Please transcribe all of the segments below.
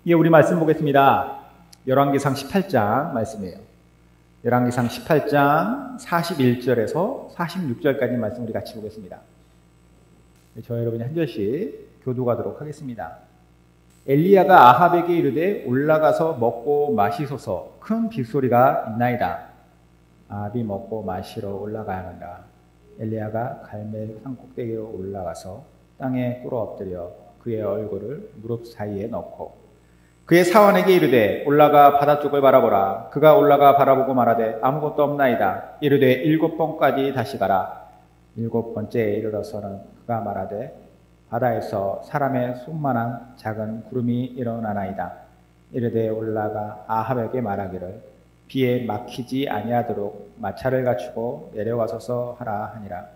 예, 우리 말씀 보겠습니다. 열왕기상 18장 말씀이에요. 열왕기상 18장 41절에서 46절까지 말씀 우리 같이 보겠습니다. 저와 여러분이 한 절씩 교독하도록 하겠습니다. 엘리야가 아합에게 이르되 올라가서 먹고 마시소서, 큰 빗소리가 있나이다. 아합이 먹고 마시러 올라가야 한다. 엘리야가 갈멜 산 꼭대기로 올라가서 땅에 꿇어 엎드려 그의 얼굴을 무릎 사이에 넣고 그의 사원에게 이르되 올라가 바다 쪽을 바라보라. 그가 올라가 바라보고 말하되 아무것도 없나이다. 이르되 7번까지 다시 가라. 7번째에 이르러서는 그가 말하되 바다에서 사람의 손만한 작은 구름이 일어나나이다. 이르되 올라가 아합에게 말하기를 비에 막히지 아니하도록 마차를 갖추고 내려가소서 하라 하니라.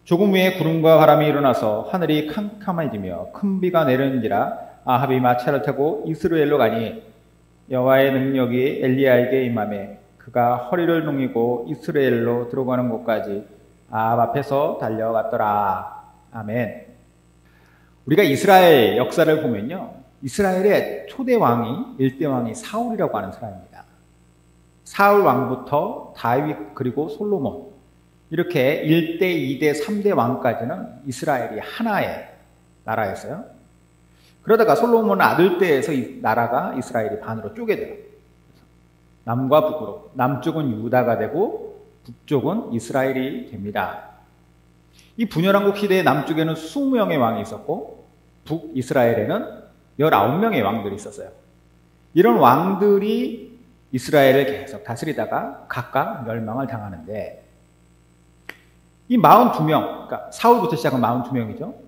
조금 후에 구름과 바람이 일어나서 하늘이 캄캄해지며 큰 비가 내리는지라. 아합이 마차를 타고 이스라엘로 가니 여호와의 능력이 엘리야에게 임하매 그가 허리를 농이고 이스라엘로 들어가는 곳까지 아합 앞에서 달려갔더라. 아멘. 우리가 이스라엘 역사를 보면요, 이스라엘의 초대 왕이, 일대 왕이 사울이라고 하는 사람입니다. 사울 왕부터 다윗 그리고 솔로몬, 이렇게 1대, 2대, 3대 왕까지는 이스라엘이 하나의 나라였어요. 그러다가 솔로몬 아들 때에서 이 나라가 이스라엘이 반으로 쪼개져요. 남과 북으로, 남쪽은 유다가 되고 북쪽은 이스라엘이 됩니다. 이 분열왕국 시대의 남쪽에는 20명의 왕이 있었고 북이스라엘에는 19명의 왕들이 있었어요. 이런 왕들이 이스라엘을 계속 다스리다가 각각 멸망을 당하는데, 이 42명, 그러니까 사울부터 시작한 42명이죠.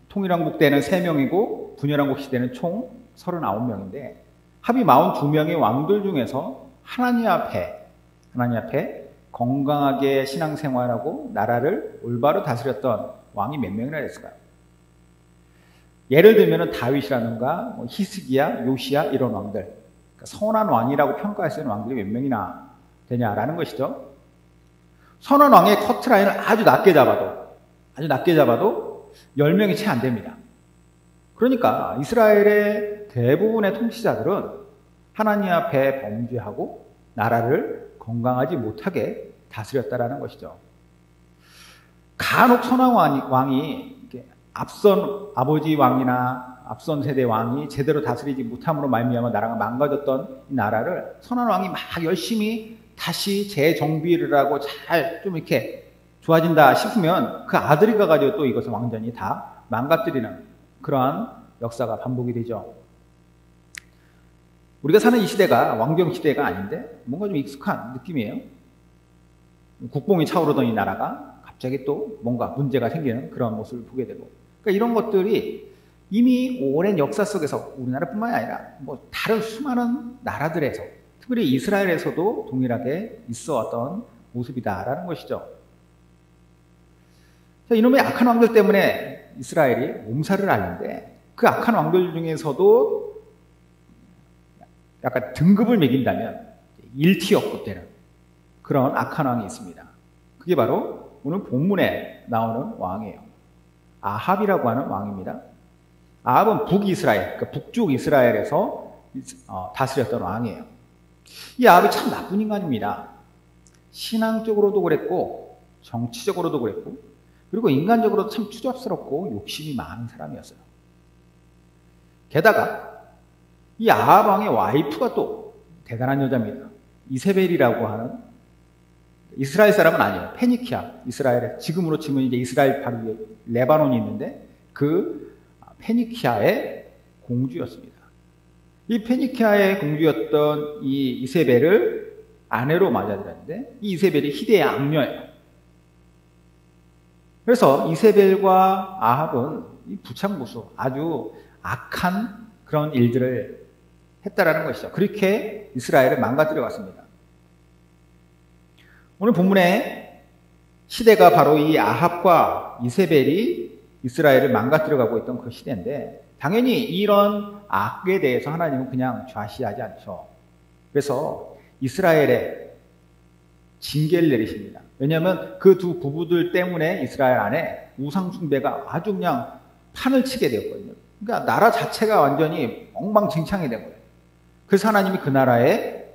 통일왕국 때는 3명이고 분열왕국 시대는 총 39명인데 합의 42명의 왕들 중에서 하나님 앞에 건강하게 신앙생활하고 나라를 올바로 다스렸던 왕이 몇 명이나 됐을까요? 예를 들면 다윗이라든가 히스기야, 요시야 이런 왕들, 그러니까 선한 왕이라고 평가할 수 있는 왕들이 몇 명이나 되냐라는 것이죠. 선한 왕의 커트라인을 아주 낮게 잡아도 10명이 채 안 됩니다. 그러니까 이스라엘의 대부분의 통치자들은 하나님 앞에 범죄하고 나라를 건강하지 못하게 다스렸다라는 것이죠. 간혹 선한 왕이 앞선 아버지 왕이나 앞선 세대 왕이 제대로 다스리지 못함으로 말미암아 나라가 망가졌던 이 나라를 선한 왕이 막 열심히 다시 재정비를 하고 잘 좀 이렇게 좋아진다 싶으면 그 아들이 가가지고 또 이것을 완전히 다 망가뜨리는 그러한 역사가 반복이 되죠. 우리가 사는 이 시대가 왕정 시대가 아닌데 뭔가 좀 익숙한 느낌이에요. 국뽕이 차오르던 이 나라가 갑자기 또 뭔가 문제가 생기는 그런 모습을 보게 되고, 그러니까 이런 것들이 이미 오랜 역사 속에서 우리나라뿐만이 아니라 뭐 다른 수많은 나라들에서, 특별히 이스라엘에서도 동일하게 있어 왔던 모습이다라는 것이죠. 이놈의 악한 왕들 때문에 이스라엘이 몸살을 앓는데, 그 악한 왕들 중에서도 약간 등급을 매긴다면 1티어급 되는 그런 악한 왕이 있습니다. 그게 바로 오늘 본문에 나오는 왕이에요. 아합이라고 하는 왕입니다. 아합은 북이스라엘, 그러니까 북쪽 이스라엘에서 다스렸던 왕이에요. 이 아합이 참 나쁜 인간입니다. 신앙적으로도 그랬고 정치적으로도 그랬고, 그리고 인간적으로 참 추잡스럽고 욕심이 많은 사람이었어요. 게다가 이 아합 왕의 와이프가 또 대단한 여자입니다. 이세벨이라고 하는, 이스라엘 사람은 아니에요. 페니키아, 이스라엘에 지금으로 치면 이제 이스라엘 바로 위에 레바논이 있는데 그 페니키아의 공주였습니다. 이 페니키아의 공주였던 이 이세벨을 아내로 맞아들였는데 이 이세벨이 희대의 악녀예요. 그래서 이세벨과 아합은 이 부창부수, 아주 악한 그런 일들을 했다라는 것이죠. 그렇게 이스라엘을 망가뜨려 왔습니다. 오늘 본문의 시대가 바로 이 아합과 이세벨이 이스라엘을 망가뜨려 가고 있던 그 시대인데, 당연히 이런 악에 대해서 하나님은 그냥 좌시하지 않죠. 그래서 이스라엘에 징계를 내리십니다. 왜냐하면 그 두 부부들 때문에 이스라엘 안에 우상 숭배가 아주 그냥 판을 치게 되었거든요. 그러니까 나라 자체가 완전히 엉망진창이 된 거예요. 그래서 하나님이 그 나라에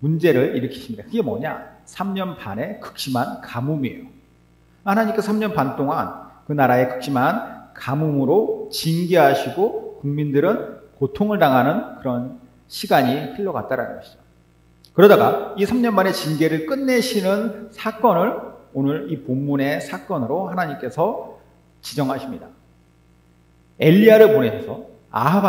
문제를 일으키십니다. 그게 뭐냐? 3년 반의 극심한 가뭄이에요. 하나님께서 3년 반 동안 그 나라의 극심한 가뭄으로 징계하시고 국민들은 고통을 당하는 그런 시간이 흘러갔다라는 것이죠. 그러다가 이 3년 만의 징계를 끝내시는 사건을 오늘 이 본문의 사건으로 하나님께서 지정하십니다. 엘리야를 보내셔서 아합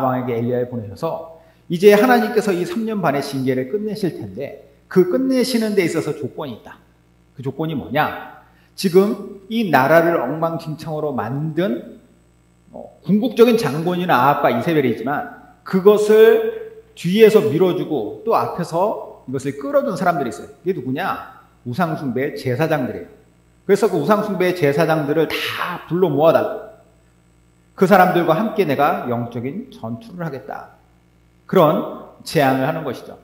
왕에게 엘리야를 보내셔서 이제 하나님께서 이 3년 반의 징계를 끝내실 텐데 그 끝내시는 데 있어서 조건이 있다. 그 조건이 뭐냐? 지금 이 나라를 엉망진창으로 만든 궁극적인 장본인은 아합과 이세벨이지만 그것을 뒤에서 밀어주고 또 앞에서 이것을 끌어준 사람들이 있어요. 이게 누구냐? 우상숭배의 제사장들이에요. 그래서 그 우상숭배의 제사장들을 다 불러 모아달라. 그 사람들과 함께 내가 영적인 전투를 하겠다. 그런 제안을 하는 것이죠.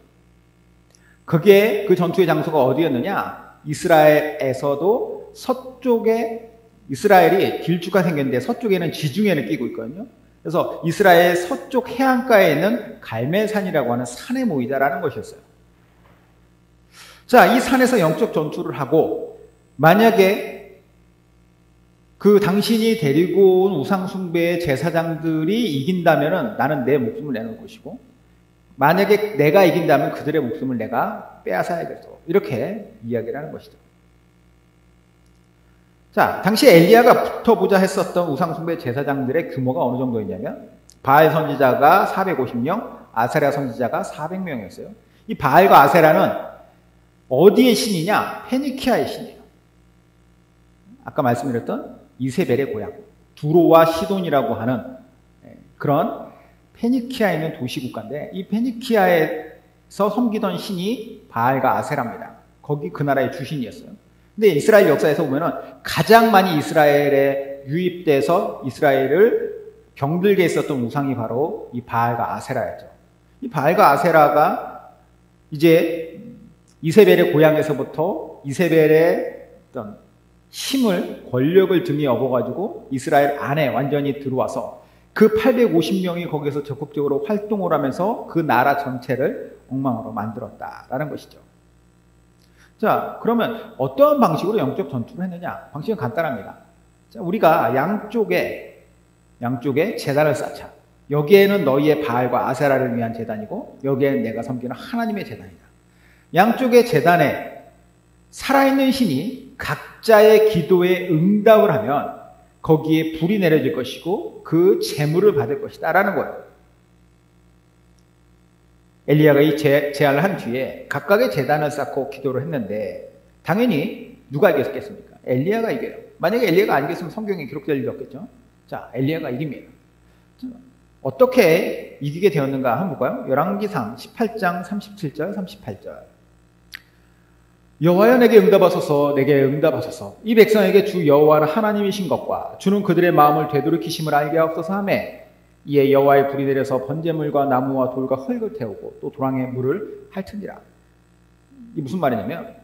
그게 그 전투의 장소가 어디였느냐? 이스라엘에서도 서쪽에 이스라엘이 길쭉하게 생겼는데 서쪽에는 지중해를 끼고 있거든요. 그래서 이스라엘 서쪽 해안가에 있는 갈멜산이라고 하는 산에 모이자라는 것이었어요. 자, 이 산에서 영적 전투를 하고 만약에 그 당신이 데리고 온 우상숭배의 제사장들이 이긴다면 나는 내 목숨을 내는 것이고 만약에 내가 이긴다면 그들의 목숨을 내가 빼앗아야겠어. 이렇게 이야기를 하는 것이죠. 자, 당시 엘리야가 붙어보자 했었던 우상숭배 제사장들의 규모가 어느 정도였냐면 바알 선지자가 450명, 아세라 선지자가 400명이었어요. 이 바알과 아세라는 어디의 신이냐? 페니키아의 신이에요. 아까 말씀드렸던 이세벨의 고향, 두로와 시돈이라고 하는 그런 페니키아에 있는 도시국가인데 이 페니키아에서 섬기던 신이 바알과 아세라입니다. 거기 그 나라의 주신이었어요. 근데 이스라엘 역사에서 보면은 가장 많이 이스라엘에 유입돼서 이스라엘을 병들게 했었던 우상이 바로 이 바알과 아세라였죠. 이 바알과 아세라가 이제 이세벨의 고향에서부터 이세벨의 어떤 힘을, 권력을 등에 업어가지고 이스라엘 안에 완전히 들어와서 그 850명이 거기서 적극적으로 활동을 하면서 그 나라 전체를 엉망으로 만들었다라는 것이죠. 자, 그러면 어떠한 방식으로 영적 전투를 했느냐? 방식은 간단합니다. 자, 우리가 양쪽에 제단을 쌓자. 여기에는 너희의 바알과 아세라를 위한 제단이고 여기에는 내가 섬기는 하나님의 제단이다. 양쪽의 제단에 살아있는 신이 각자의 기도에 응답을 하면 거기에 불이 내려질 것이고 그 재물을 받을 것이다 라는 거예요. 엘리야가 이 제안을 한 뒤에 각각의 제단을 쌓고 기도를 했는데 당연히 누가 이겼겠습니까? 엘리야가 이겨요. 만약에 엘리야가 안 이겼으면 성경에 기록될 일이 없겠죠. 자, 엘리야가 이깁니다. 어떻게 이기게 되었는가 한번 볼까요? 열왕기상 18장 37절 38절 여호와여 내게 응답하소서 내게 응답하소서 이 백성에게 주 여호와는 하나님이신 것과 주는 그들의 마음을 되돌이키심을 알게 하옵소서 하매 이에 여호와의 불이 내려서 번제물과 나무와 돌과 흙을 태우고 또 도랑에 물을 핥으니라. 이게 무슨 말이냐면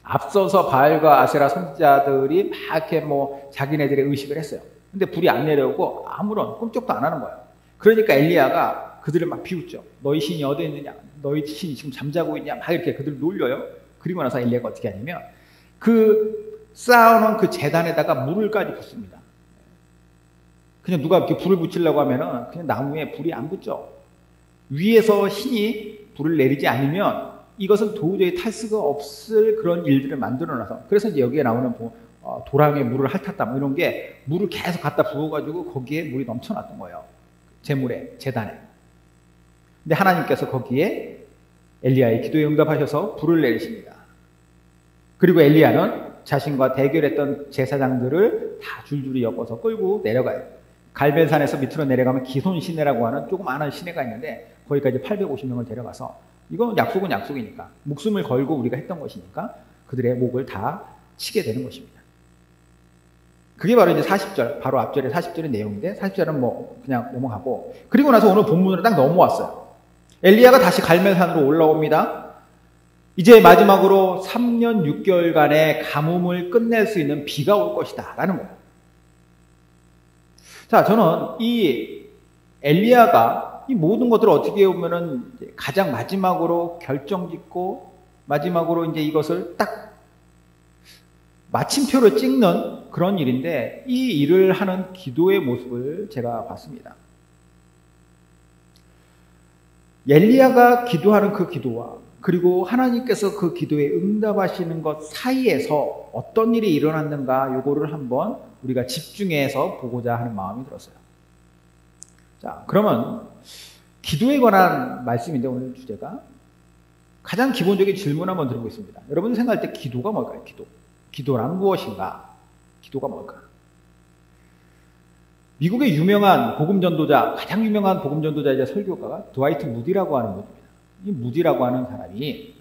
앞서서 바알과 아세라 선지자들이 막 이렇게 자기네들의 의식을 했어요. 근데 불이 안 내려오고 아무런 꿈쩍도 안 하는 거예요. 그러니까 엘리야가 그들을 막 비웃죠. 너희 신이 어디 있느냐? 너희 신이 지금 잠자고 있냐? 막 이렇게 그들을 놀려요. 그리고 나서 엘리야가 어떻게 하냐면 그 쌓아놓은 그 제단에다가 물을까지 붓습니다. 그냥 누가 이렇게 불을 붙이려고 하면은 그냥 나무에 불이 안 붙죠. 위에서 신이 불을 내리지 않으면 이것은 도저히 탈 수가 없을 그런 일들을 만들어놔서 그래서 이제 여기에 나오는 도랑에 물을 핥았다 이런 게 물을 계속 갖다 부어가지고 거기에 물이 넘쳐났던 거예요. 제물에, 제단에. 근데 하나님께서 거기에 엘리야의 기도에 응답하셔서 불을 내리십니다. 그리고 엘리야는 자신과 대결했던 제사장들을 다 줄줄이 엮어서 끌고 내려가요. 갈멜산에서 밑으로 내려가면 기손 시내라고 하는 조그마한 시내가 있는데 거기까지 850명을 데려가서 이건 약속은 약속이니까 목숨을 걸고 우리가 했던 것이니까 그들의 목을 다 치게 되는 것입니다. 그게 바로 이제 40절, 바로 앞절의 40절의 내용인데 40절은 그냥 넘어가고 그리고 나서 오늘 본문으로 딱 넘어왔어요. 엘리야가 다시 갈멜산으로 올라옵니다. 이제 마지막으로 3년 6개월간의 가뭄을 끝낼 수 있는 비가 올 것이다 라는 거예요. 자, 저는 이 엘리야가 이 모든 것들을 어떻게 보면은 가장 마지막으로 결정짓고 마지막으로 이제 이것을 딱 마침표를 찍는 그런 일인데 이 일을 하는 기도의 모습을 제가 봤습니다. 엘리야가 기도하는 그 기도와 그리고 하나님께서 그 기도에 응답하시는 것 사이에서 어떤 일이 일어났는가 요거를 한번 우리가 집중해서 보고자 하는 마음이 들었어요. 자, 그러면 기도에 관한 말씀인데 오늘 주제가 가장 기본적인 질문 한번 드려보겠습니다. 여러분 생각할 때 기도가 뭘까요? 기도란 무엇인가? 기도가 뭘까? 미국의 유명한 복음전도자, 가장 유명한 복음전도자이자 설교가가 드와이트 무디라고 하는 분입니다. 이 무디라고 하는 사람이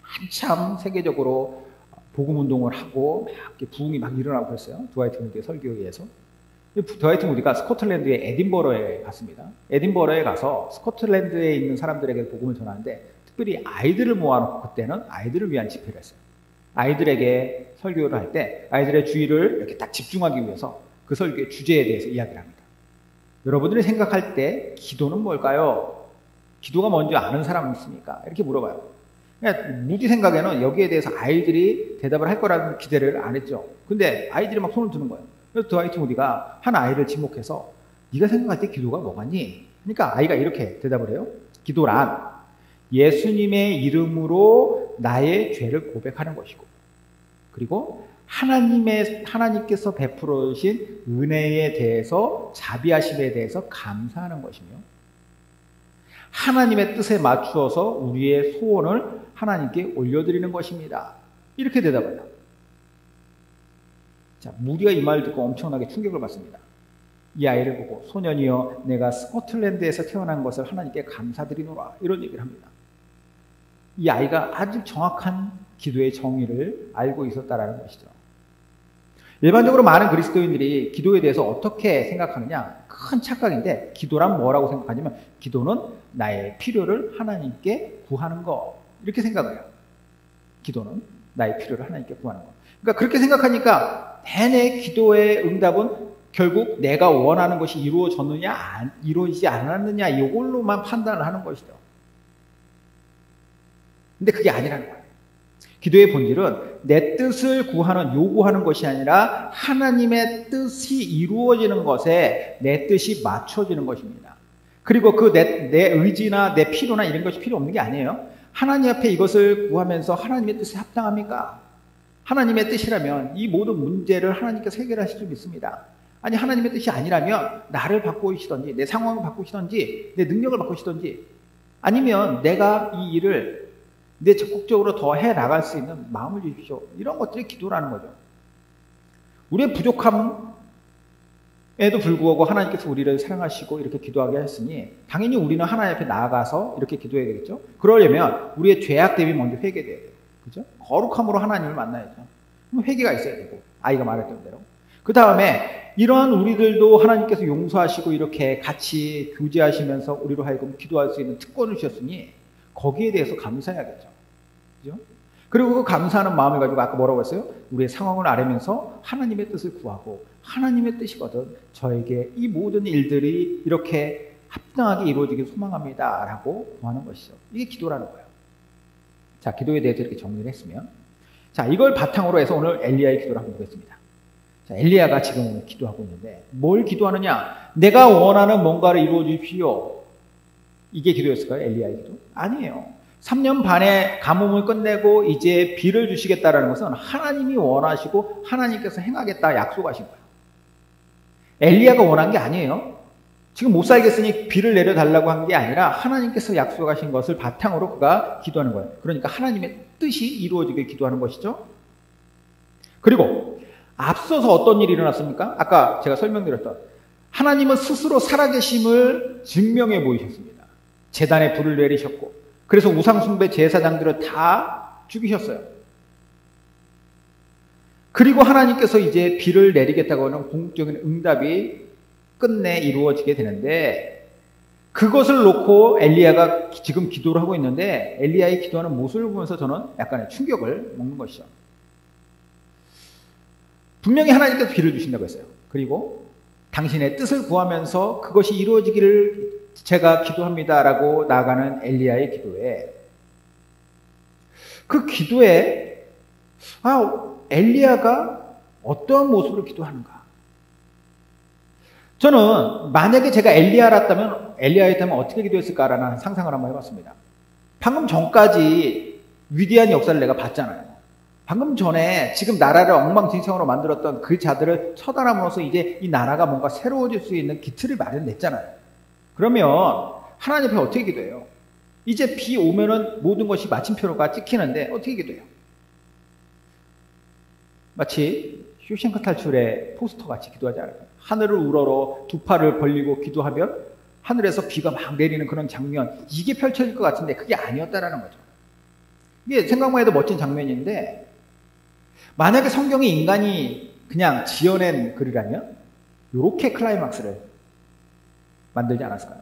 한참 세계적으로 복음운동을 하고 막 부흥이 막 일어나고 그랬어요. 드와이트 무디의 설교에 의해서. 드와이트 무디가 스코틀랜드의 에딘버러에 갔습니다. 에딘버러에 가서 스코틀랜드에 있는 사람들에게 복음을 전하는데 특별히 아이들을 모아놓고 그때는 아이들을 위한 집회를 했어요. 아이들에게 설교를 할 때 아이들의 주의를 이렇게 딱 집중하기 위해서 그 설교의 주제에 대해서 이야기를 합니다. 여러분들이 생각할 때 기도는 뭘까요? 기도가 뭔지 아는 사람 있습니까? 이렇게 물어봐요. 그냥 무디 생각에는 여기에 대해서 아이들이 대답을 할 거라는 기대를 안 했죠. 근데 아이들이 막 손을 드는 거예요. 그래서 드와이트 무디가 한 아이를 지목해서 네가 생각할 때 기도가 뭐겠니? 그러니까 아이가 이렇게 대답을 해요. 기도란 예수님의 이름으로 나의 죄를 고백하는 것이고 그리고 하나님께서 베풀어 주신 은혜에 대해서 자비하심에 대해서 감사하는 것이며 하나님의 뜻에 맞추어서 우리의 소원을 하나님께 올려드리는 것입니다. 이렇게 대답해요. 자, 무디가 이 말을 듣고 엄청나게 충격을 받습니다. 이 아이를 보고 소년이여 내가 스코틀랜드에서 태어난 것을 하나님께 감사드리노라 이런 얘기를 합니다. 이 아이가 아주 정확한 기도의 정의를 알고 있었다라는 것이죠. 일반적으로 많은 그리스도인들이 기도에 대해서 어떻게 생각하느냐? 큰 착각인데 기도란 뭐라고 생각하냐면 기도는 나의 필요를 하나님께 구하는 거 이렇게 생각을 해요. 기도는 나의 필요를 하나님께 구하는 거. 그러니까 그렇게 생각하니까 내내 기도의 응답은 결국 내가 원하는 것이 이루어졌느냐 이루어지지 않았느냐 이걸로만 판단을 하는 것이죠. 근데 그게 아니라는 거예요. 기도의 본질은 내 뜻을 구하는 요구하는 것이 아니라 하나님의 뜻이 이루어지는 것에 내 뜻이 맞춰지는 것입니다. 그리고 그 내 의지나 내 필요나 이런 것이 필요 없는 게 아니에요. 하나님 앞에 이것을 구하면서 하나님의 뜻에 합당합니까? 하나님의 뜻이라면 이 모든 문제를 하나님께서 해결하실 줄 믿습니다. 아니 하나님의 뜻이 아니라면 나를 바꾸시던지 내 상황을 바꾸시던지 내 능력을 바꾸시던지 아니면 내가 이 일을 내 적극적으로 더 해나갈 수 있는 마음을 주십시오. 이런 것들이 기도라는 거죠. 우리의 부족함에도 불구하고 하나님께서 우리를 사랑하시고 이렇게 기도하게 했으니 당연히 우리는 하나님 앞에 나아가서 이렇게 기도해야 되겠죠. 그러려면 우리의 죄악 대비 먼저 회개돼야 돼요. 그죠? 거룩함으로 하나님을 만나야죠. 그럼 회개가 있어야 되고 아이가 말했던 대로. 그 다음에 이러한 우리들도 하나님께서 용서하시고 이렇게 같이 교제하시면서 우리로 하여금 기도할 수 있는 특권을 주셨으니 거기에 대해서 감사해야겠죠. 그죠? 그리고 그 감사하는 마음을 가지고 아까 뭐라고 했어요? 우리의 상황을 알으면서 하나님의 뜻을 구하고 하나님의 뜻이거든 저에게 이 모든 일들이 이렇게 합당하게 이루어지길 소망합니다 라고 구하는 것이죠. 이게 기도라는 거예요. 자, 기도에 대해서 이렇게 정리를 했으면 자, 이걸 바탕으로 해서 오늘 엘리야의 기도를 한번 보겠습니다. 자, 엘리야가 지금 기도하고 있는데 뭘 기도하느냐? 내가 원하는 뭔가를 이루어 주십시오. 이게 기도였을까요? 엘리야의 기도? 아니에요. 3년 반의 가뭄을 끝내고 이제 비를 주시겠다라는 것은 하나님이 원하시고 하나님께서 행하겠다 약속하신 거예요. 엘리야가 원한 게 아니에요. 지금 못 살겠으니 비를 내려달라고 한 게 아니라 하나님께서 약속하신 것을 바탕으로 그가 기도하는 거예요. 그러니까 하나님의 뜻이 이루어지길 기도하는 것이죠. 그리고 앞서서 어떤 일이 일어났습니까? 아까 제가 설명드렸던 하나님은 스스로 살아계심을 증명해 보이셨습니다. 제단에 불을 내리셨고 그래서 우상숭배 제사장들을 다 죽이셨어요. 그리고 하나님께서 이제 비를 내리겠다고 하는 공적인 응답이 끝내 이루어지게 되는데 그것을 놓고 엘리야가 지금 기도를 하고 있는데 엘리야의 기도하는 모습을 보면서 저는 약간의 충격을 먹는 것이죠. 분명히 하나님께서 비를 주신다고 했어요. 그리고 당신의 뜻을 구하면서 그것이 이루어지기를 제가 기도합니다라고 나아가는 엘리야의 기도에, 그 기도에 엘리야가 어떠한 모습으로 기도하는가? 저는 만약에 제가 엘리야였다면 어떻게 기도했을까라는 상상을 한번 해봤습니다. 방금 전까지 위대한 역사를 내가 봤잖아요. 방금 전에 지금 나라를 엉망진창으로 만들었던 그 자들을 처단함으로써 이제 이 나라가 뭔가 새로워질 수 있는 기틀을 마련냈잖아요. 그러면 하나님 앞에 어떻게 기도해요? 이제 비 오면은 모든 것이 마침표가 찍히는데 어떻게 기도해요? 마치 쇼생크 탈출의 포스터 같이 기도하지 않아요? 하늘을 우러러 두 팔을 벌리고 기도하면 하늘에서 비가 막 내리는 그런 장면, 이게 펼쳐질 것 같은데 그게 아니었다라는 거죠. 이게 생각만 해도 멋진 장면인데, 만약에 성경이 인간이 그냥 지어낸 글이라면 이렇게 클라이막스를 만들지 않았을까요?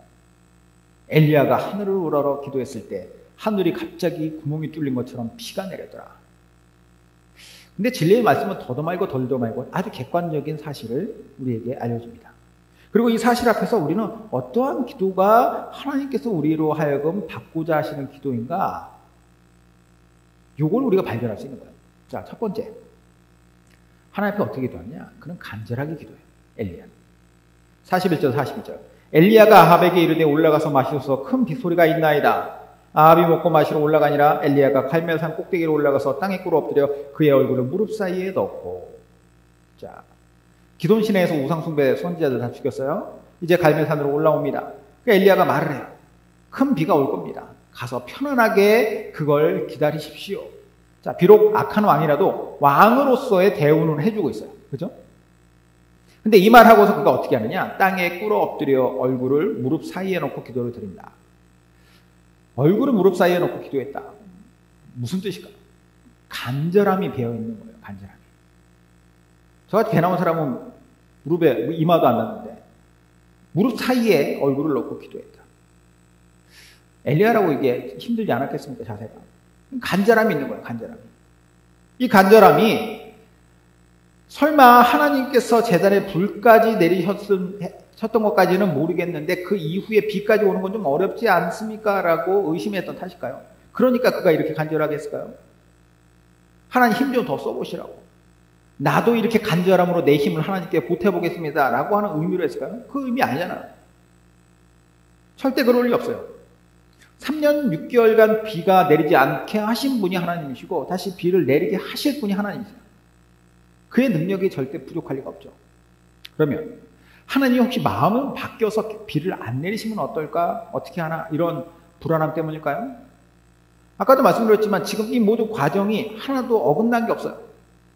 엘리야가 하늘을 우러러 기도했을 때 하늘이 갑자기 구멍이 뚫린 것처럼 비가 내리더라. 근데 진리의 말씀은 더도 말고 덜도 말고 아주 객관적인 사실을 우리에게 알려줍니다. 그리고 이 사실 앞에서 우리는 어떠한 기도가 하나님께서 우리로 하여금 받고자 하시는 기도인가, 요걸 우리가 발견할 수 있는 거예요. 자, 첫 번째, 하나님 앞에 어떻게 기도하냐? 그는 간절하게 기도해요. 엘리야 41절 42절. 엘리야가 아합에게 이르되 올라가서 마시소서, 큰 빗소리가 있나이다. 아합이 먹고 마시러 올라가니라. 엘리야가 갈멜산 꼭대기로 올라가서 땅에 꿇어 엎드려 그의 얼굴을 무릎 사이에 넣고. 자, 기돈 시내에서 우상 숭배 선지자들 다 죽였어요. 이제 갈멜산으로 올라옵니다. 그러니까 엘리야가 말을 해요. 큰 비가 올 겁니다. 가서 편안하게 그걸 기다리십시오. 자, 비록 악한 왕이라도 왕으로서의 대우는 해주고 있어요. 그죠? 근데 이 말 하고서 그가 어떻게 하느냐? 땅에 꿇어 엎드려 얼굴을 무릎 사이에 놓고 기도를 드린다. 얼굴을 무릎 사이에 놓고 기도했다. 무슨 뜻일까요? 간절함이 배어 있는 거예요. 간절함이. 저같이 배 나온 사람은 무릎에 이마도 안 닿는데 무릎 사이에 얼굴을 놓고 기도했다. 엘리야라고 이게 힘들지 않았겠습니까? 자세가. 간절함이 있는 거예요. 간절함이. 이 간절함이 설마 하나님께서 제단에 불까지 내리셨던 것까지는 모르겠는데 그 이후에 비까지 오는 건 좀 어렵지 않습니까? 라고 의심했던 탓일까요? 그러니까 그가 이렇게 간절하게 했을까요? 하나님 힘 좀 더 써보시라고. 나도 이렇게 간절함으로 내 힘을 하나님께 보태보겠습니다. 라고 하는 의미로 했을까요? 그 의미 아니잖아요. 절대 그럴 리 없어요. 3년 6개월간 비가 내리지 않게 하신 분이 하나님이시고 다시 비를 내리게 하실 분이 하나님이세요. 그의 능력이 절대 부족할 리가 없죠. 그러면 하나님이 혹시 마음은 바뀌어서 비를 안 내리시면 어떨까? 어떻게 하나? 이런 불안함 때문일까요? 아까도 말씀드렸지만 지금 이 모든 과정이 하나도 어긋난 게 없어요.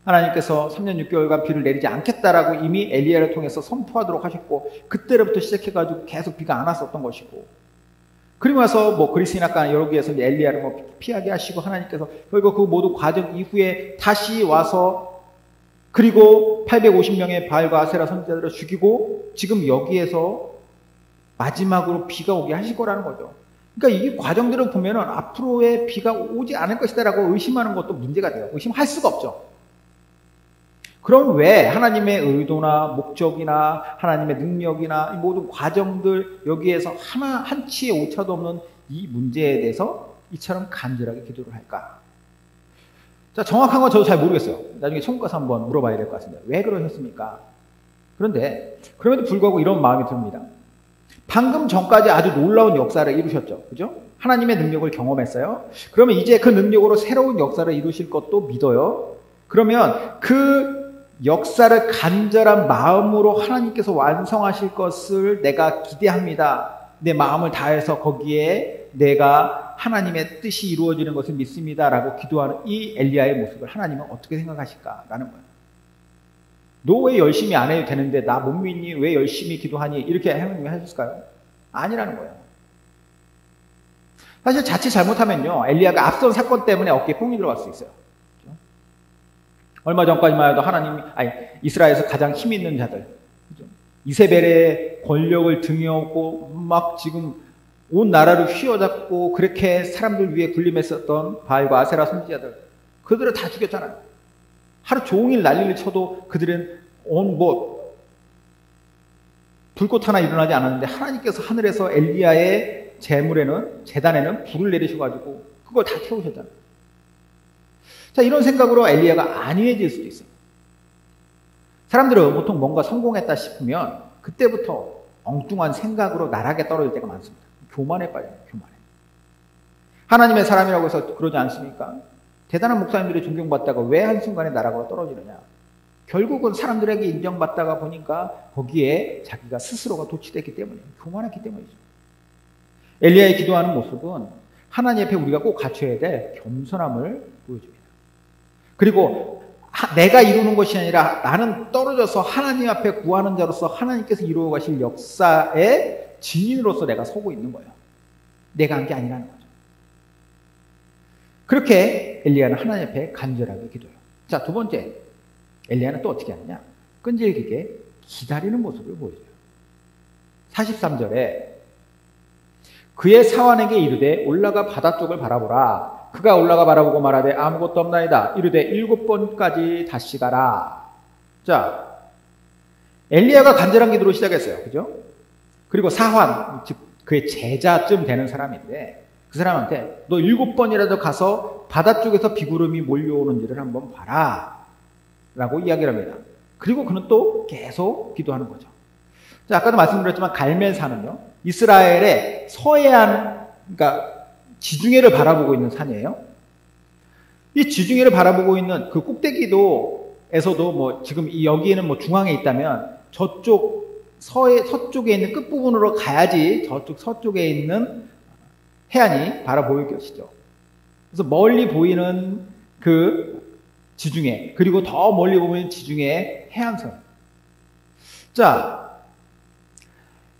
하나님께서 3년 6개월간 비를 내리지 않겠다라고 이미 엘리야를 통해서 선포하도록 하셨고 그때로부터 시작해가지고 계속 비가 안 왔었던 것이고, 그리고 나서 그리스인학과 여러 개에서 엘리야를 피하게 하시고 하나님께서 결국 그 모든 과정 이후에 다시 와서 그리고 850명의 바알과 아세라 선지자들을 죽이고 지금 여기에서 마지막으로 비가 오게 하실 거라는 거죠. 그러니까 이 과정들을 보면은 앞으로의 비가 오지 않을 것이다라고 의심하는 것도 문제가 돼요. 의심할 수가 없죠. 그럼 왜 하나님의 의도나 목적이나 하나님의 능력이나 이 모든 과정들 여기에서 한치의 오차도 없는 이 문제에 대해서 이처럼 간절하게 기도를 할까? 자, 정확한 건 저도 잘 모르겠어요. 나중에 천국 가서 한번 물어봐야 될 것 같습니다. 왜 그러셨습니까? 그런데 그럼에도 불구하고 이런 마음이 듭니다. 방금 전까지 아주 놀라운 역사를 이루셨죠. 그죠? 하나님의 능력을 경험했어요. 그러면 이제 그 능력으로 새로운 역사를 이루실 것도 믿어요. 그러면 그 역사를 간절한 마음으로 하나님께서 완성하실 것을 내가 기대합니다. 내 마음을 다해서 거기에 내가 하나님의 뜻이 이루어지는 것을 믿습니다. 라고 기도하는 이 엘리야의 모습을 하나님은 어떻게 생각하실까라는 거예요. 너 왜 열심히 안 해도 되는데 나 못 믿니? 왜 열심히 기도하니? 이렇게 하나님이 하셨을까요? 아니라는 거예요. 사실 자칫 잘못하면요, 엘리야가 앞선 사건 때문에 어깨에 뽕이 들어갈 수 있어요. 그렇죠? 얼마 전까지만 해도 이스라엘에서 가장 힘 있는 자들, 그렇죠? 이세벨의 권력을 등에 업고 막 지금 온 나라를 휘어잡고 그렇게 사람들 위해 군림했었던 바알과 아세라 선지자들, 그들을 다 죽였잖아요. 하루 종일 난리를 쳐도 그들은 불꽃 하나 일어나지 않았는데 하나님께서 하늘에서 엘리야의 제단에는 불을 내리셔가지고 그걸 다 태우셨잖아요. 자, 이런 생각으로 엘리야가 안위해질 수도 있어요. 사람들은 보통 뭔가 성공했다 싶으면 그때부터 엉뚱한 생각으로 나락에 떨어질 때가 많습니다. 교만에 빠져요. 교만에. 하나님의 사람이라고 해서 그러지 않습니까? 대단한 목사님들이 존경받다가 왜 한순간에 나락으로 떨어지느냐? 결국은 사람들에게 인정받다가 보니까 거기에 자기가 스스로가 도취됐기 때문이에요. 교만했기 때문이죠. 엘리야의 기도하는 모습은 하나님 앞에 우리가 꼭 갖춰야 될 겸손함을 보여줍니다. 그리고 내가 이루는 것이 아니라 나는 떨어져서 하나님 앞에 구하는 자로서 하나님께서 이루어 가실 역사의 증인으로서 내가 서고 있는 거예요. 내가 한 게 아니라는 거죠. 그렇게 엘리야는 하나님 앞에 간절하게 기도해요. 자, 두 번째, 엘리야는 또 어떻게 하느냐? 끈질기게 기다리는 모습을 보여줘요. 43절에 그의 사환에게 이르되 올라가 바다 쪽을 바라보라. 그가 올라가 바라보고 말하되 아무것도 없나이다. 이르되 7번까지 다시 가라. 자, 엘리야가 간절한 기도로 시작했어요. 그죠? 그리고 사환, 즉 그의 제자쯤 되는 사람인데 그 사람한테 너 7번이라도 가서 바다 쪽에서 비구름이 몰려오는지를 한번 봐라. 라고 이야기를 합니다. 그리고 그는 또 계속 기도하는 거죠. 자, 아까도 말씀드렸지만 갈멜산은요, 이스라엘의 서해안, 그러니까 지중해를 바라보고 있는 산이에요. 이 지중해를 바라보고 있는 그 꼭대기도에서도 뭐 지금 여기에는 뭐 중앙에 있다면 저쪽 서쪽에 있는 끝부분으로 가야지 저쪽 서쪽에 있는 해안이 바라보일 것이죠. 그래서 멀리 보이는 그 지중해, 그리고 더 멀리 보면 지중해 해안선. 자,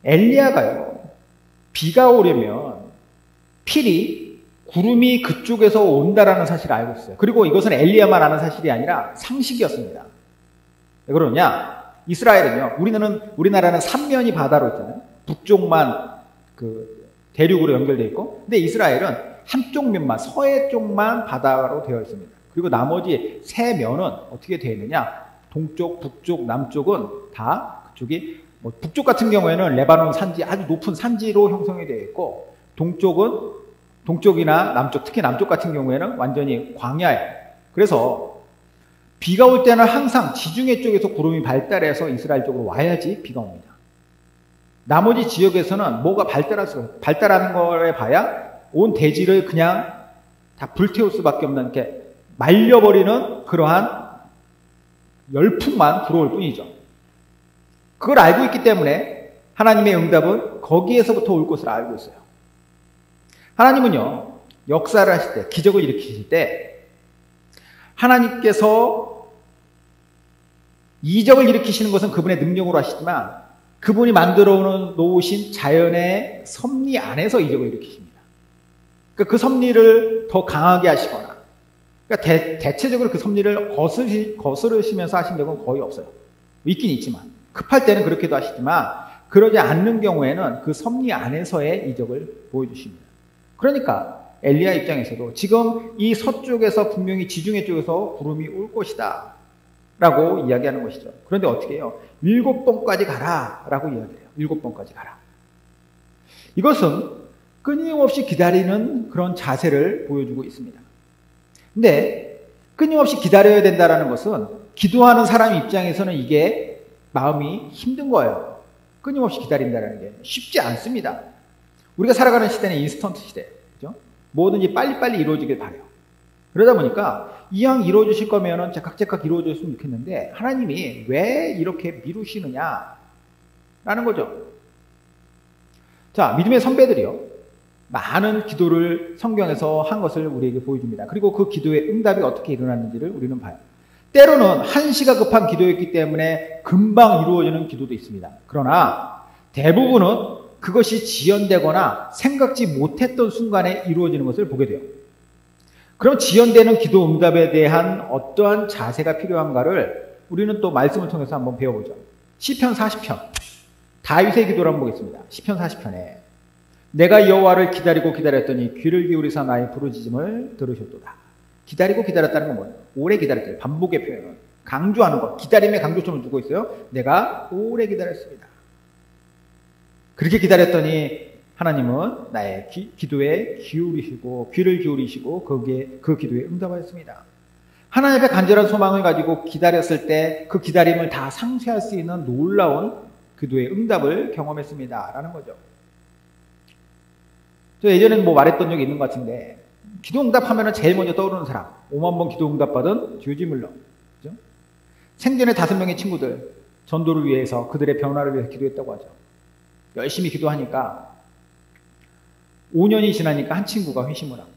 엘리야가요, 비가 오려면 필히 구름이 그쪽에서 온다라는 사실을 알고 있어요. 그리고 이것은 엘리야만 아는 사실이 아니라 상식이었습니다. 왜 그러냐? 이스라엘은요, 우리나라는 삼면이 바다로 있잖아요. 북쪽만 그 대륙으로 연결되어 있고, 근데 이스라엘은 한쪽 면만, 서해 쪽만 바다로 되어 있습니다. 그리고 나머지 세 면은 어떻게 되어 있느냐? 동쪽, 북쪽, 남쪽은 다 그쪽이, 뭐 북쪽 같은 경우에는 레바논 산지, 아주 높은 산지로 형성이 되어 있고, 동쪽이나 남쪽, 특히 남쪽 같은 경우에는 완전히 광야예요. 그래서 비가 올 때는 항상 지중해 쪽에서 구름이 발달해서 이스라엘 쪽으로 와야지 비가 옵니다. 나머지 지역에서는 뭐가 발달하는 거에 봐야 온 대지를 그냥 다 불태울 수밖에 없는, 이렇게 말려버리는 그러한 열풍만 들어올 뿐이죠. 그걸 알고 있기 때문에 하나님의 응답은 거기에서부터 올 것을 알고 있어요. 하나님은요, 역사를 하실 때, 기적을 일으키실 때 하나님께서 이적을 일으키시는 것은 그분의 능력으로 하시지만 그분이 만들어 놓으신 자연의 섭리 안에서 이적을 일으키십니다. 그러니까 그 섭리를 더 강하게 하시거나, 그러니까 대체적으로 그 섭리를 거스르시면서 하신 적은 거의 없어요. 있긴 있지만, 급할 때는 그렇게도 하시지만 그러지 않는 경우에는 그 섭리 안에서의 이적을 보여주십니다. 그러니까 엘리야 입장에서도 지금 이 서쪽에서 분명히 지중해 쪽에서 구름이 올 것이다 라고 이야기하는 것이죠. 그런데 어떻게 해요? 7번까지 가라 라고 이야기해요. 7번까지 가라. 이것은 끊임없이 기다리는 그런 자세를 보여주고 있습니다. 근데 끊임없이 기다려야 된다는 것은 기도하는 사람 입장에서는 이게 마음이 힘든 거예요. 끊임없이 기다린다는 게 쉽지 않습니다. 우리가 살아가는 시대는 인스턴트 시대, 그죠? 뭐든지 빨리빨리 이루어지길 바라요. 그러다 보니까 이왕 이루어주실 거면은 제각제각 이루어졌으면 좋겠는데 하나님이 왜 이렇게 미루시느냐 라는 거죠. 자, 믿음의 선배들이요, 많은 기도를 성경에서 한 것을 우리에게 보여줍니다. 그리고 그 기도의 응답이 어떻게 일어났는지를 우리는 봐요. 때로는 한시가 급한 기도였기 때문에 금방 이루어지는 기도도 있습니다. 그러나 대부분은 그것이 지연되거나 생각지 못했던 순간에 이루어지는 것을 보게 돼요. 그럼 지연되는 기도 응답에 대한 어떠한 자세가 필요한가를 우리는 또 말씀을 통해서 한번 배워보죠. 시편 40편, 다윗의 기도를 한번 보겠습니다. 시편 40편에 내가 여호와를 기다리고 기다렸더니 귀를 기울이사 나의 부르짖음을 들으셨도다. 기다리고 기다렸다는 건 뭐예요? 오래 기다렸어요. 반복의 표현은 강조하는 것, 기다림의 강조점을 두고 있어요. 내가 오래 기다렸습니다. 그렇게 기다렸더니 하나님은 나의 기도에 기울이시고 귀를 기울이시고 그 기도에 응답하였습니다. 하나님 앞에 간절한 소망을 가지고 기다렸을 때 그 기다림을 다 상쇄할 수 있는 놀라운 기도의 응답을 경험했습니다. 라는 거죠. 저 예전에 말했던 적이 있는 것 같은데 기도 응답하면 제일 먼저 떠오르는 사람 5만 번 기도 응답받은 조지 물러. 그죠? 생전에 5명의 친구들 전도를 위해서 그들의 변화를 위해서 기도했다고 하죠. 열심히 기도하니까 5년이 지나니까 한 친구가 회심을 하고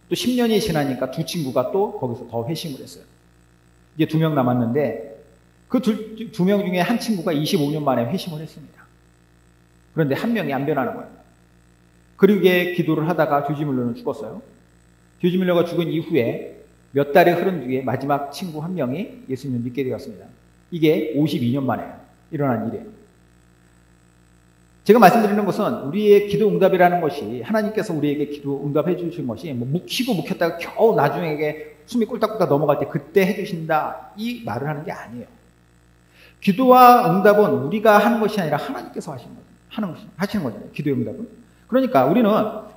또 10년이 지나니까 2친구가 또 거기서 더 회심을 했어요. 이제 2명 남았는데 그 2명 중에 한 친구가 25년 만에 회심을 했습니다. 그런데 한 명이 안 변하는 거예요. 그러게 기도를 하다가 조지 밀러는 죽었어요. 조지 밀러가 죽은 이후에 몇 달이 흐른 뒤에 마지막 친구 한 명이 예수님을 믿게 되었습니다. 이게 52년 만에 일어난 일이에요. 제가 말씀드리는 것은 우리의 기도 응답이라는 것이 하나님께서 우리에게 기도 응답해 주신 것이 묵히고 묵혔다가 겨우 나중에 숨이 꿀딱꿀딱 넘어갈 때 그때 해주신다 이 말을 하는 게 아니에요. 기도와 응답은 우리가 하는 것이 아니라 하나님께서 하시는 거잖아요. 기도의 응답은. 그러니까 우리는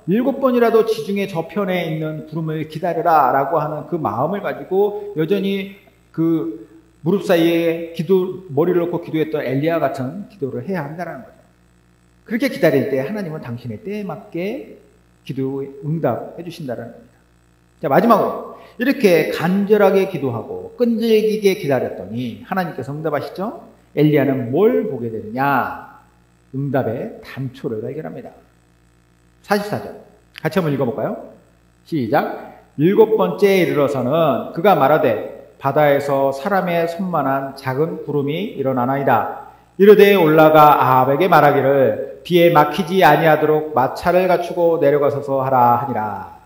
7번이라도 지중해 저편에 있는 구름을 기다려라 라고 하는 그 마음을 가지고 여전히 그 무릎 사이에 머리를 놓고 기도했던 엘리야 같은 기도를 해야 한다는 거죠. 그렇게 기다릴 때 하나님은 당신의 때에 맞게 기도에 응답해 주신다는 겁니다. 자, 마지막으로 이렇게 간절하게 기도하고 끈질기게 기다렸더니 하나님께서 응답하시죠? 엘리야는 뭘 보게 되느냐? 응답의 단초를 발견합니다. 44절 같이 한번 읽어볼까요? 시작. 7번째에 이르러서는 그가 말하되 바다에서 사람의 손만한 작은 구름이 일어나나이다. 이르되 올라가 아합에게 말하기를 비에 막히지 아니하도록 마차를 갖추고 내려가서서 하라 하니라.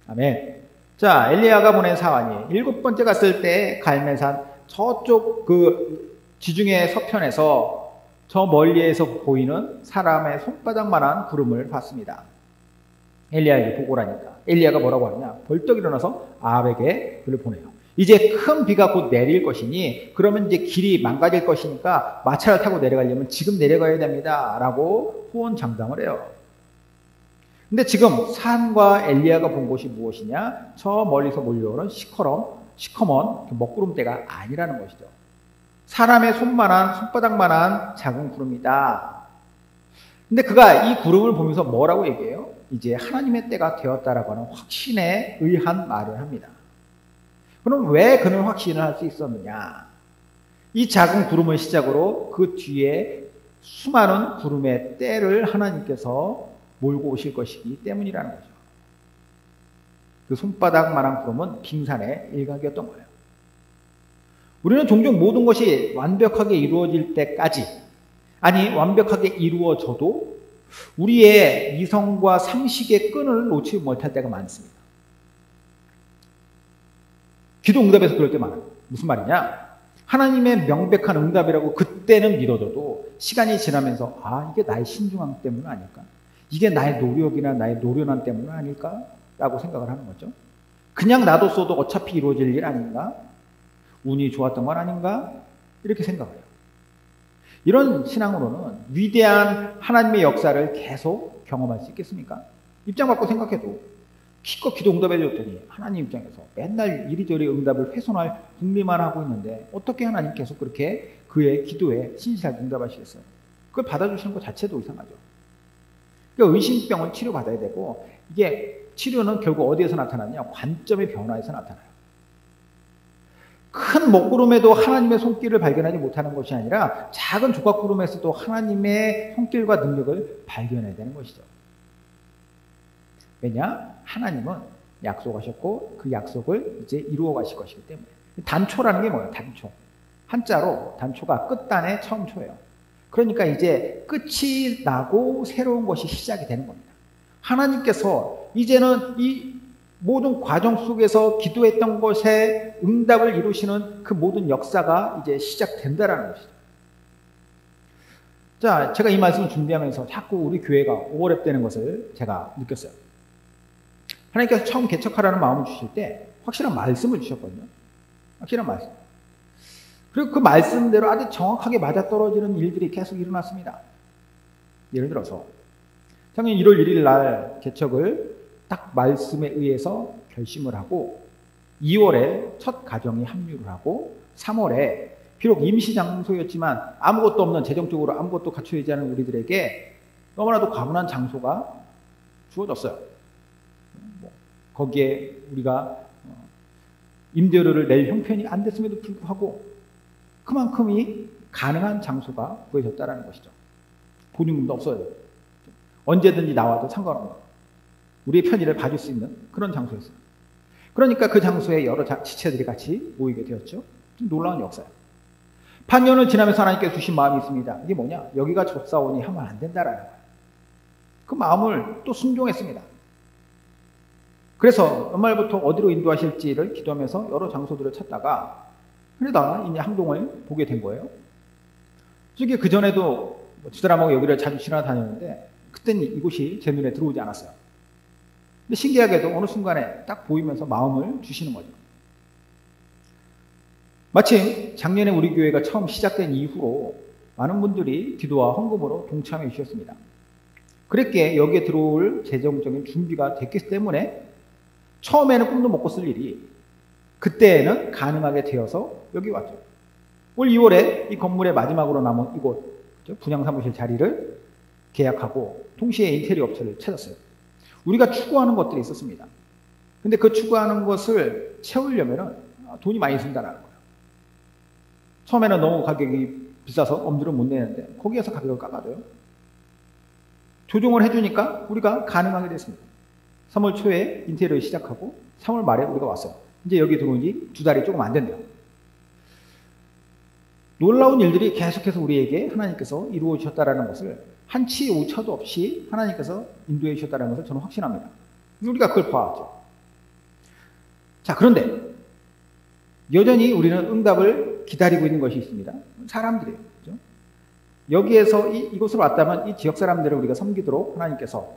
아멘. 자, 엘리야가 보낸 사환이 7번째 갔을 때 갈멜산 저쪽 그 지중해 서편에서 저 멀리에서 보이는 사람의 손바닥만한 구름을 봤습니다. 엘리야에게 보고라니까. 엘리야가 뭐라고 하느냐? 벌떡 일어나서 아합에게 글을 보내요. 이제 큰 비가 곧 내릴 것이니 그러면 이제 길이 망가질 것이니까 마차를 타고 내려가려면 지금 내려가야 됩니다. 라고 호언장담을 해요. 근데 지금 산과 엘리야가 본 곳이 무엇이냐? 저 멀리서 몰려오는 시커먼 먹구름대가 아니라는 것이죠. 사람의 손바닥만한 작은 구름이다. 근데 그가 이 구름을 보면서 뭐라고 얘기해요? 이제 하나님의 때가 되었다라고 하는 확신에 의한 말을 합니다. 그럼 왜 그는 확신을 할 수 있었느냐? 이 작은 구름을 시작으로 그 뒤에 수많은 구름의 때를 하나님께서 몰고 오실 것이기 때문이라는 거죠. 그 손바닥만한 구름은 빙산의 일각이었던 거예요. 우리는 종종 모든 것이 완벽하게 이루어질 때까지, 아니 완벽하게 이루어져도 우리의 이성과 상식의 끈을 놓지 못할 때가 많습니다. 기도 응답에서 그럴 때 많아요. 무슨 말이냐? 하나님의 명백한 응답이라고 그때는 믿어져도 시간이 지나면서 이게 나의 신중함 때문 아닐까? 이게 나의 노력이나 나의 노련함 때문 아닐까? 라고 생각을 하는 거죠. 그냥 놔뒀어도 어차피 이루어질 일 아닌가? 운이 좋았던 건 아닌가? 이렇게 생각을 해요. 이런 신앙으로는 위대한 하나님의 역사를 계속 경험할 수 있겠습니까? 입장 바꿔 생각해도 기껏 기도 응답해 줬더니 하나님 입장에서 맨날 이리저리 응답을 훼손할 궁리만 하고 있는데 어떻게 하나님 계속 그렇게 그의 기도에 신실하게 응답하시겠어요? 그걸 받아주시는 것 자체도 이상하죠. 그러니까 의심병을 치료받아야 되고 이게 치료는 결국 어디에서 나타나냐? 관점의 변화에서 나타나요. 큰 먹구름에도 하나님의 손길을 발견하지 못하는 것이 아니라 작은 조각구름에서도 하나님의 손길과 능력을 발견해야 되는 것이죠. 왜냐? 하나님은 약속하셨고 그 약속을 이제 이루어 가실 것이기 때문에. 단초라는 게 뭐예요? 단초. 한자로 단초가 끝단의 처음 초예요. 그러니까 이제 끝이 나고 새로운 것이 시작이 되는 겁니다. 하나님께서 이제는 이 모든 과정 속에서 기도했던 것에 응답을 이루시는 그 모든 역사가 이제 시작된다라는 것이죠. 자, 제가 이 말씀을 준비하면서 자꾸 우리 교회가 오버랩되는 것을 제가 느꼈어요. 하나님께서 처음 개척하라는 마음을 주실 때 확실한 말씀을 주셨거든요. 확실한 말씀. 그리고 그 말씀대로 아주 정확하게 맞아떨어지는 일들이 계속 일어났습니다. 예를 들어서 작년 1월 1일 날 개척을 딱 말씀에 의해서 결심을 하고 2월에 첫 가정이 합류를 하고 3월에 비록 임시장소였지만 아무것도 없는 재정적으로 아무것도 갖춰지지 않은 우리들에게 너무나도 과분한 장소가 주어졌어요. 거기에 우리가 임대료를 낼 형편이 안 됐음에도 불구하고 그만큼이 가능한 장소가 구해졌다는 것이죠. 보증금도 없어요. 언제든지 나와도 상관없는 우리의 편의를 봐줄 수 있는 그런 장소였어요. 그러니까 그 장소에 여러 지체들이 같이 모이게 되었죠. 좀 놀라운 역사예요. 8년을 지나면서 하나님께서 주신 마음이 있습니다. 이게 뭐냐? 여기가 좁사오니 하면 안 된다라는 거예요. 그 마음을 또 순종했습니다. 그래서 연말부터 어디로 인도하실지를 기도하면서 여러 장소들을 찾다가 그러다가 이제 항동을 보게 된 거예요. 솔직히 그전에도 두 사람하고 여기를 자주 지나다녔는데 그때는 이곳이 제 눈에 들어오지 않았어요. 근데 신기하게도 어느 순간에 딱 보이면서 마음을 주시는 거죠. 마침 작년에 우리 교회가 처음 시작된 이후로 많은 분들이 기도와 헌금으로 동참해 주셨습니다. 그랬기에 여기에 들어올 재정적인 준비가 됐기 때문에 처음에는 꿈도 못 꿨을 일이 그때는 가능하게 되어서 여기 왔죠. 올 2월에 이 건물의 마지막으로 남은 이곳 분양사무실 자리를 계약하고 동시에 인테리어 업체를 찾았어요. 우리가 추구하는 것들이 있었습니다. 근데 그 추구하는 것을 채우려면 돈이 많이 든다는 거예요. 처음에는 너무 가격이 비싸서 엄두를 못 내는데 거기에서 가격을 깎아줘요. 조정을 해주니까 우리가 가능하게 됐습니다. 3월 초에 인테리어를 시작하고 3월 말에 우리가 왔어요. 이제 여기 들어온 지 2달이 조금 안 됐네요. 놀라운 일들이 계속해서 우리에게 하나님께서 이루어 주셨다는 것을 한치 오차도 없이 하나님께서 인도해 주셨다는 것을 저는 확신합니다. 우리가 그걸 봐왔죠. 자, 그런데 여전히 우리는 응답을 기다리고 있는 것이 있습니다. 사람들이에요. 그렇죠? 여기에서 이곳으로 왔다면 이 지역 사람들을 우리가 섬기도록 하나님께서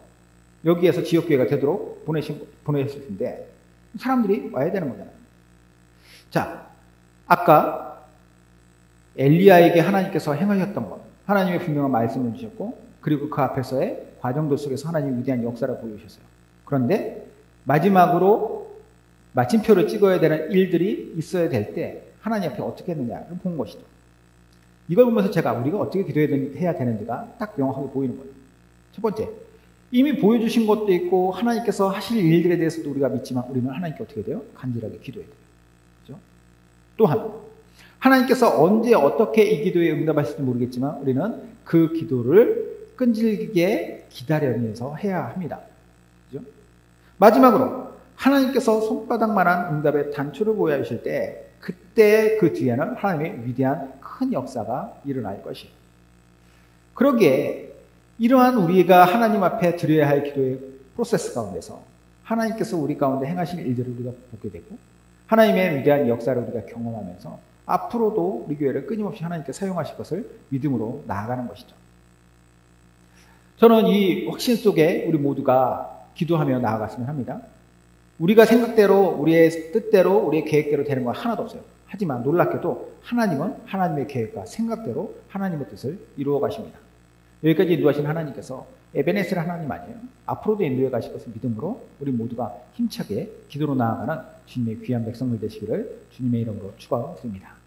여기에서 지역교회가 되도록 보내셨을 텐데 사람들이 와야 되는 거잖아요. 자, 아까 엘리야에게 하나님께서 행하셨던 것, 하나님의 분명한 말씀을 주셨고 그리고 그 앞에서의 과정들 속에서 하나님의 위대한 역사를 보여주셨어요. 그런데 마지막으로 마침표를 찍어야 되는 일들이 있어야 될 때 하나님 앞에 어떻게 했느냐를 본 것이죠. 이걸 보면서 우리가 어떻게 기도해야 되는지가 딱 명확하게 보이는 거예요. 첫 번째, 이미 보여주신 것도 있고 하나님께서 하실 일들에 대해서도 우리가 믿지만 우리는 하나님께 어떻게 돼요? 간절하게 기도해야 돼요. 그렇죠? 또한 하나님께서 언제 어떻게 이 기도에 응답하실지 모르겠지만 우리는 그 기도를 끈질기게 기다리면서 해야 합니다. 그렇죠? 마지막으로 하나님께서 손바닥만한 응답의 단초를 보여주실 때 그때 그 뒤에는 하나님의 위대한 큰 역사가 일어날 것이에요. 그러기에 이러한 우리가 하나님 앞에 드려야 할 기도의 프로세스 가운데서 하나님께서 우리 가운데 행하신 일들을 우리가 보게 되고 하나님의 위대한 역사를 우리가 경험하면서 앞으로도 우리 교회를 끊임없이 하나님께 사용하실 것을 믿음으로 나아가는 것이죠. 저는 이 확신 속에 우리 모두가 기도하며 나아갔으면 합니다. 우리가 생각대로 우리의 뜻대로 우리의 계획대로 되는 건 하나도 없어요. 하지만 놀랍게도 하나님은 하나님의 계획과 생각대로 하나님의 뜻을 이루어 가십니다. 여기까지 인도하신 하나님께서 에베네셀 하나님 아니에요. 앞으로도 인도해 가실 것을 믿음으로 우리 모두가 힘차게 기도로 나아가는 주님의 귀한 백성들 되시기를 주님의 이름으로 축원드립니다.